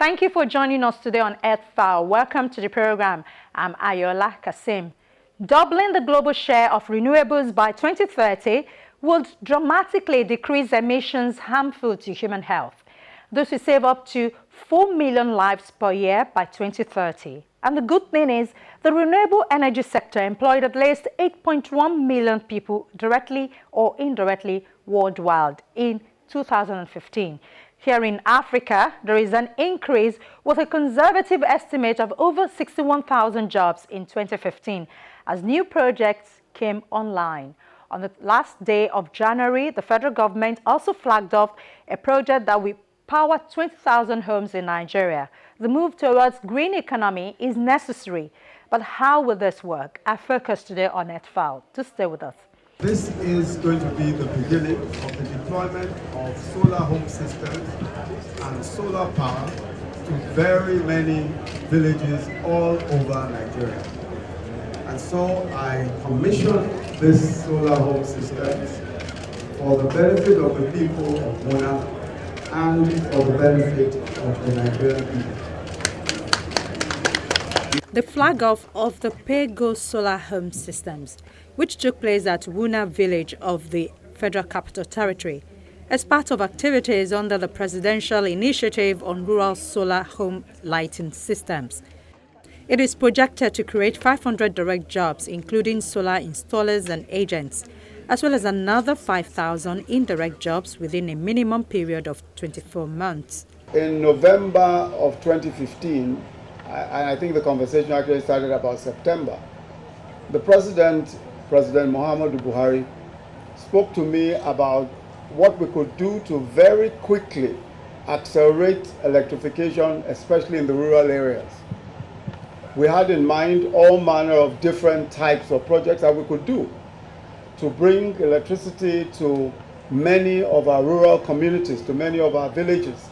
Thank you for joining us today on Earth File. Welcome to the program. I'm Ayola Kasim. Doubling the global share of renewables by 2030 would dramatically decrease emissions harmful to human health. This will save up to 4 million lives per year by 2030. And the good thing is, the renewable energy sector employed at least 8.1 million people directly or indirectly worldwide in 2015. Here in Africa, there is an increase with a conservative estimate of over 61,000 jobs in 2015 as new projects came online. On the last day of January, the federal government also flagged off a project that will power 20,000 homes in Nigeria. The move towards green economy is necessary, but how will this work? Our focus today on Earth File. To stay with us. This is going to be the beginning of the deployment of solar home systems and solar power to very many villages all over Nigeria. And so I commissioned this solar home systems for the benefit of the people of Wuna and for the benefit of the Nigerian people. The flag off of the Pay-Go solar home systems, which took place at Wuna village of the Federal Capital Territory, as part of activities under the Presidential Initiative on Rural Solar Home Lighting Systems. It is projected to create 500 direct jobs, including solar installers and agents, as well as another 5,000 indirect jobs within a minimum period of 24 months. In November of 2015, and I think the conversation actually started about September, the President Muhammadu Buhari, spoke to me about what we could do to very quickly accelerate electrification, especially in the rural areas. We had in mind all manner of different types of projects that we could do to bring electricity to many of our rural communities, to many of our villages.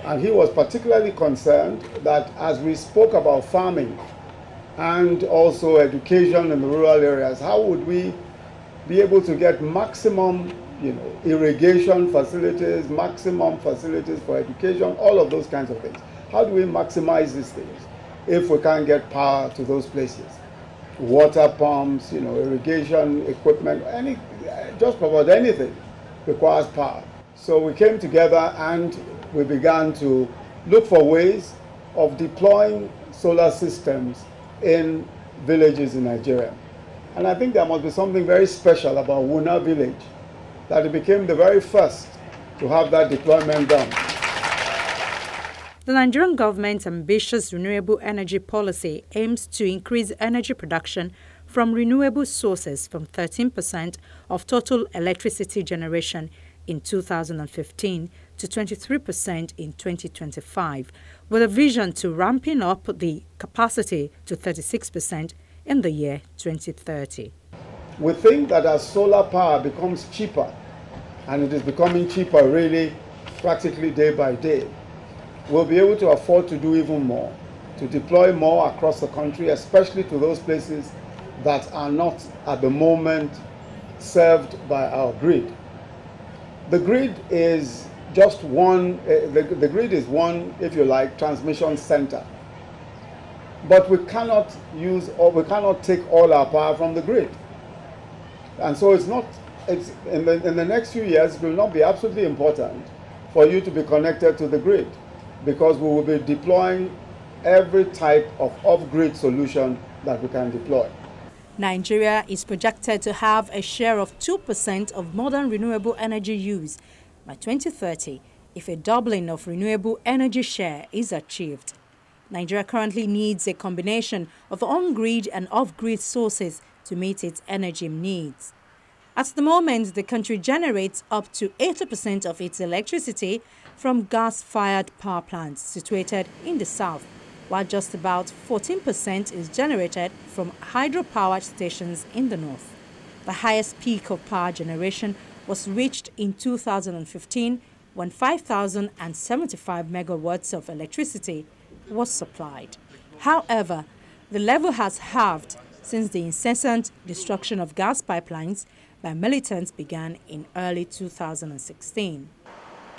And he was particularly concerned that as we spoke about farming and also education in the rural areas, how would we be able to get maximum, irrigation facilities, maximum facilities for education, all of those kinds of things. How do we maximize these things if we can't get power to those places? Water pumps, irrigation equipment, just about anything requires power. So we came together and we began to look for ways of deploying solar systems in villages in Nigeria. And I think there must be something very special about Wuna village, that it became the very first to have that deployment done. The Nigerian government's ambitious renewable energy policy aims to increase energy production from renewable sources from 13% of total electricity generation in 2015 to 23% in 2025, with a vision to ramping up the capacity to 36% in the year 2030. We think that as solar power becomes cheaper, and it is becoming cheaper really practically day by day, we'll be able to afford to do even more, to deploy more across the country, especially to those places that are not at the moment served by our grid. The grid is just one, the grid is one, if you like, transmission center. But we cannot take all our power from the grid. And so in the next few years, it will not be absolutely important for you to be connected to the grid, because we will be deploying every type of off-grid solution that we can deploy. Nigeria is projected to have a share of 2% of modern renewable energy use by 2030 if a doubling of renewable energy share is achieved. Nigeria currently needs a combination of on-grid and off-grid sources to meet its energy needs. At the moment, the country generates up to 80% of its electricity from gas-fired power plants situated in the south, while just about 14% is generated from hydropower stations in the north. The highest peak of power generation was reached in 2015 when 5,075 megawatts of electricity was supplied. However, the level has halved since the incessant destruction of gas pipelines by militants began in early 2016.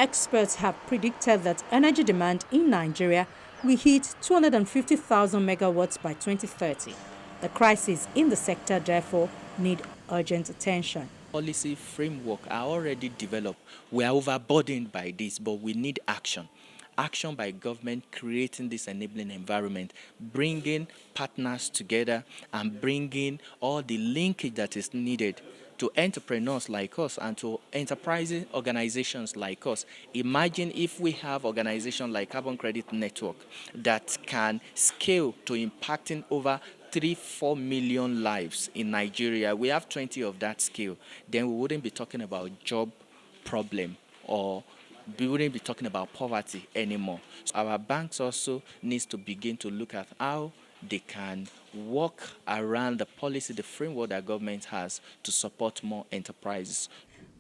experts have predicted that energy demand in Nigeria will hit 250,000 megawatts by 2030. The crisis in the sector, therefore, need urgent attention. Policy framework are already developed. We are overburdened by this, but we need action. Action by government creating this enabling environment, bringing partners together and bringing all the linkage that is needed to entrepreneurs like us and to enterprising organizations like us. Imagine if we have organizations like Carbon Credit Network that can scale to impacting over 3-4 million lives in Nigeria. We have 20 of that scale. Then we wouldn't be talking about job problem, or we wouldn't be talking about poverty anymore. So our banks also needs to begin to look at how they can work around the policy, the framework that government has to support more enterprises.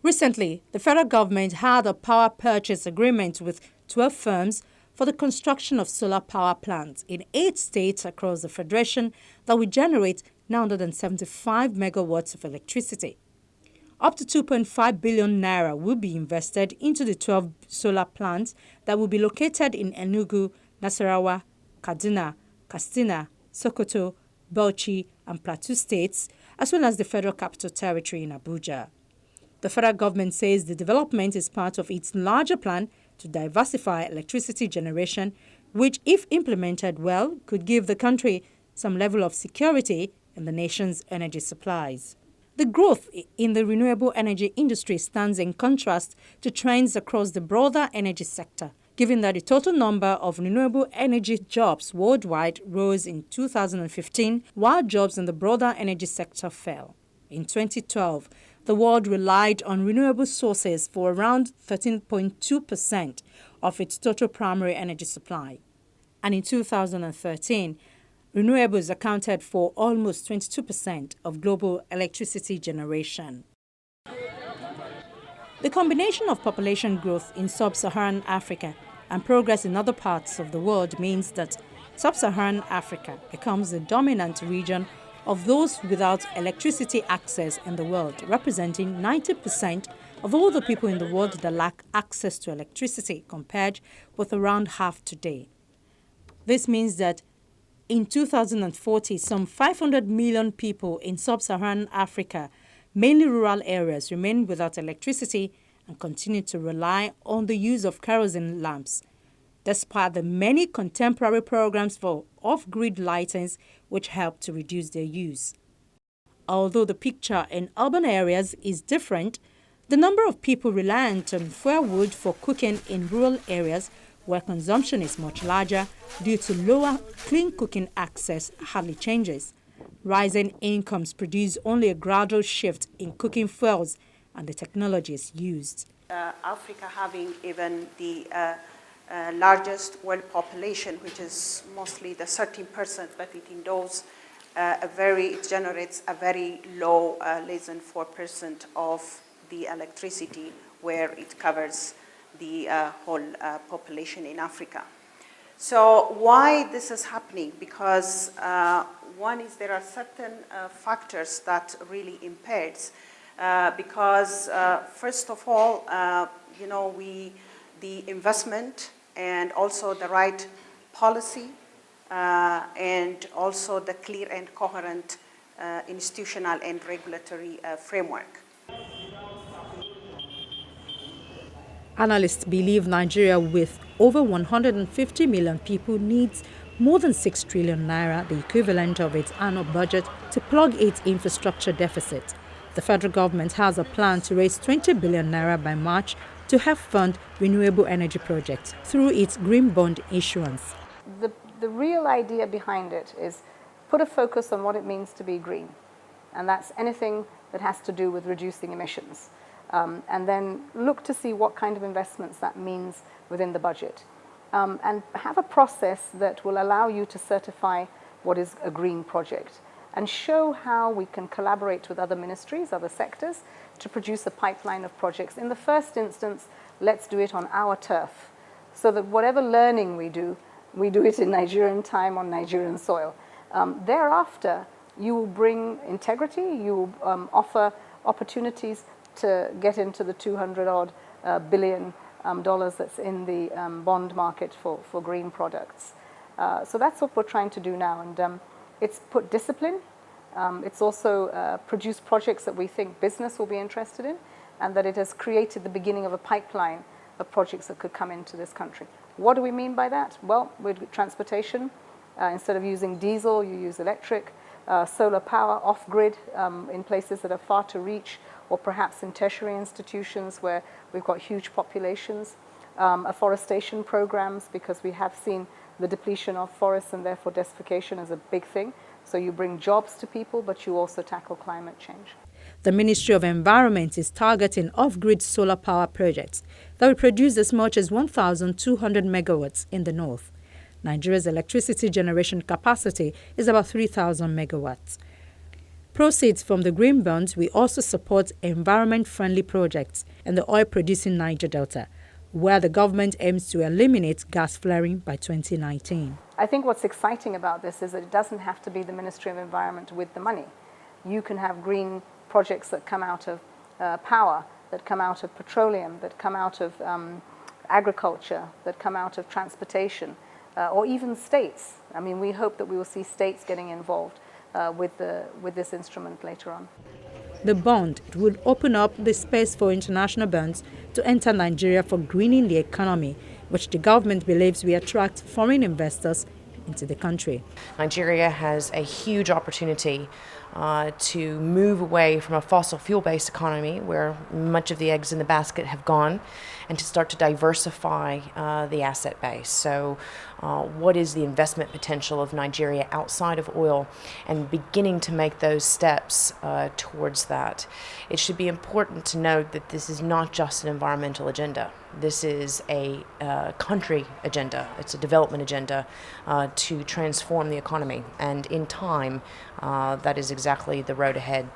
Recently, the federal government had a power purchase agreement with 12 firms for the construction of solar power plants in 8 states across the federation that will generate 975 megawatts of electricity. Up to 2.5 billion naira will be invested into the 12 solar plants that will be located in Enugu, Nasarawa, Kaduna, Katsina, Sokoto, Bauchi, and Plateau states, as well as the Federal Capital Territory in Abuja. The federal government says the development is part of its larger plan to diversify electricity generation, which, if implemented well, could give the country some level of security in the nation's energy supplies. The growth in the renewable energy industry stands in contrast to trends across the broader energy sector, given that the total number of renewable energy jobs worldwide rose in 2015, while jobs in the broader energy sector fell. In 2012, the world relied on renewable sources for around 13.2% of its total primary energy supply. And in 2013, renewables accounted for almost 22% of global electricity generation. The combination of population growth in sub-Saharan Africa and progress in other parts of the world means that sub-Saharan Africa becomes the dominant region of those without electricity access in the world, representing 90% of all the people in the world that lack access to electricity, compared with around half today. This means that in 2040, some 500 million people in sub-Saharan Africa, mainly rural areas, remain without electricity and continue to rely on the use of kerosene lamps, despite the many contemporary programs for off-grid lightings which help to reduce their use. Although the picture in urban areas is different, the number of people reliant on firewood for cooking in rural areas where consumption is much larger due to lower clean cooking access hardly changes. Rising incomes produce only a gradual shift in cooking fuels and the technologies used. Africa having even the largest world population, which is mostly the 13%, but it endows it generates a very low, less than 4% of the electricity, where it covers the whole population in Africa. So why this is happening? Because one is there are certain factors that really impairs. Because first of all, the investment and also the right policy and also the clear and coherent institutional and regulatory framework. Analysts believe Nigeria, with over 150 million people, needs more than 6 trillion naira, the equivalent of its annual budget, to plug its infrastructure deficit. The federal government has a plan to raise 20 billion naira by March to help fund renewable energy projects through its green bond issuance. The real idea behind it is put a focus on what it means to be green, and that's anything that has to do with reducing emissions. And then look to see what kind of investments that means within the budget. And have a process that will allow you to certify what is a green project and show how we can collaborate with other ministries, other sectors, to produce a pipeline of projects. In the first instance, let's do it on our turf, so that whatever learning we do it in Nigerian time on Nigerian soil. Thereafter, you will bring integrity, you will offer opportunities to get into the 200-odd billion dollars that's in the bond market for green products. So that's what we're trying to do now, and it's put discipline. It's also produced projects that we think business will be interested in, and that it has created the beginning of a pipeline of projects that could come into this country. What do we mean by that? Well, with transportation, instead of using diesel, you use electric, solar power off-grid in places that are far to reach, or perhaps in tertiary institutions where we've got huge populations, afforestation programs, because we have seen the depletion of forests and therefore desertification is a big thing. So you bring jobs to people, but you also tackle climate change. The Ministry of Environment is targeting off-grid solar power projects that will produce as much as 1,200 megawatts in the north. Nigeria's electricity generation capacity is about 3,000 megawatts. Proceeds from the green bonds will also support environment-friendly projects in the oil-producing Niger Delta, where the government aims to eliminate gas flaring by 2019. I think what's exciting about this is that it doesn't have to be the Ministry of Environment with the money. You can have green projects that come out of power, that come out of petroleum, that come out of agriculture, that come out of transportation, or even states. I mean, we hope that we will see states getting involved with this instrument later on. The bond would open up the space for international bonds to enter Nigeria for greening the economy, which the government believes will attract foreign investors into the country. Nigeria has a huge opportunity to move away from a fossil fuel-based economy where much of the eggs in the basket have gone, and to start to diversify the asset base. So what is the investment potential of Nigeria outside of oil, and beginning to make those steps towards that. It should be important to note that this is not just an environmental agenda. This is a country agenda. It's a development agenda to transform the economy, and in time that is exactly the road ahead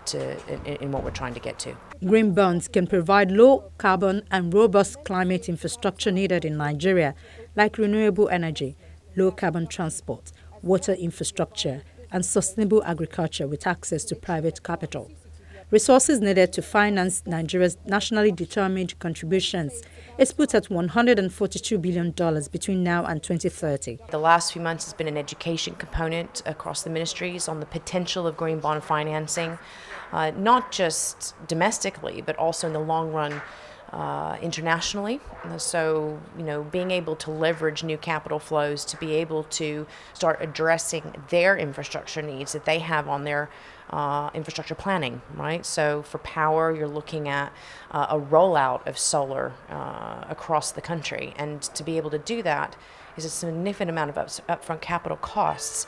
in what we're trying to get to. Green bonds can provide low carbon and robust climate infrastructure needed in Nigeria, like renewable energy, low carbon transport, water infrastructure, and sustainable agriculture with access to private capital. Resources needed to finance Nigeria's nationally determined contributions is put at $142 billion between now and 2030. The last few months has been an education component across the ministries on the potential of green bond financing, not just domestically, but also in the long run internationally. So, being able to leverage new capital flows to be able to start addressing their infrastructure needs that they have on their infrastructure planning, right? So for power, you're looking at a rollout of solar across the country. And to be able to do that is a significant amount of upfront capital costs.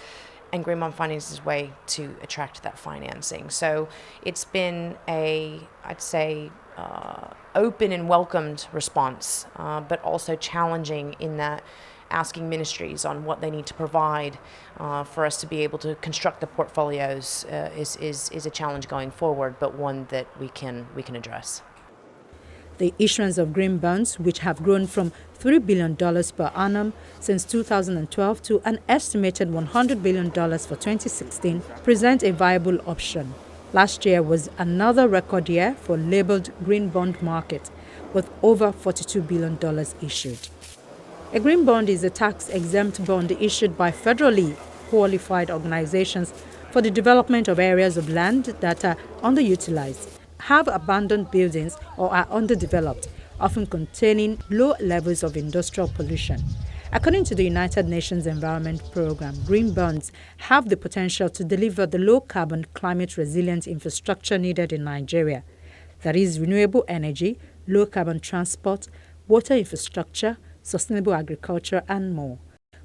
And green bond financing is a way to attract that financing. So it's been I'd say, open and welcomed response, but also challenging in that asking ministries on what they need to provide for us to be able to construct the portfolios is a challenge going forward, but one that we can address. The issuance of green bonds, which have grown from $3 billion per annum since 2012 to an estimated $100 billion for 2016, present a viable option. Last year was another record year for labeled green bond market, with over $42 billion issued. A green bond is a tax-exempt bond issued by federally qualified organizations for the development of areas of land that are underutilized, have abandoned buildings, or are underdeveloped, often containing low levels of industrial pollution. According to the United Nations Environment Programme, green bonds have the potential to deliver the low-carbon, climate-resilient infrastructure needed in Nigeria. That is renewable energy, low-carbon transport, water infrastructure, sustainable agriculture, and more.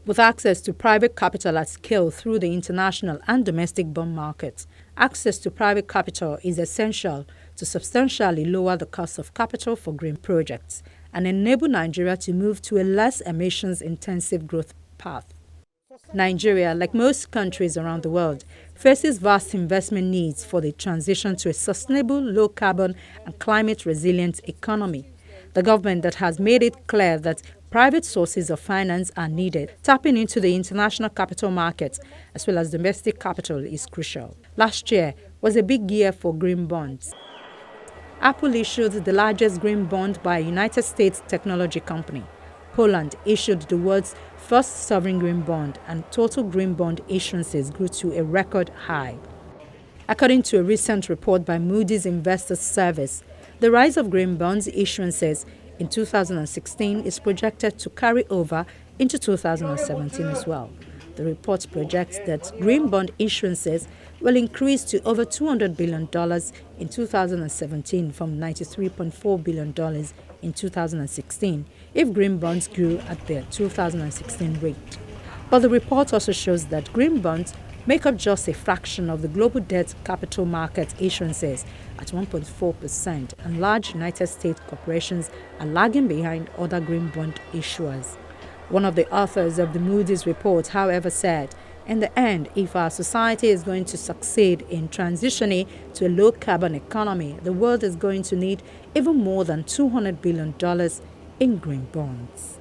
With access to private capital at scale through the international and domestic bond markets, access to private capital is essential to substantially lower the cost of capital for green projects and enable Nigeria to move to a less emissions-intensive growth path. Nigeria, like most countries around the world, faces vast investment needs for the transition to a sustainable, low-carbon and climate-resilient economy. The government that has made it clear that private sources of finance are needed, tapping into the international capital markets as well as domestic capital is crucial. Last year was a big year for green bonds. Apple issued the largest green bond by a United States technology company. Poland issued the world's first sovereign green bond, and total green bond issuances grew to a record high. According to a recent report by Moody's Investors Service, the rise of green bonds issuances in 2016 is projected to carry over into 2017 as well. The report projects that green bond issuances will increase to over $200 billion in 2017 from $93.4 billion in 2016 if green bonds grew at their 2016 rate. But the report also shows that green bonds make up just a fraction of the global debt capital market issuances at 1.4%, and large United States corporations are lagging behind other green bond issuers. One of the authors of the Moody's report, however, said, in the end, if our society is going to succeed in transitioning to a low-carbon economy, the world is going to need even more than $200 billion in green bonds.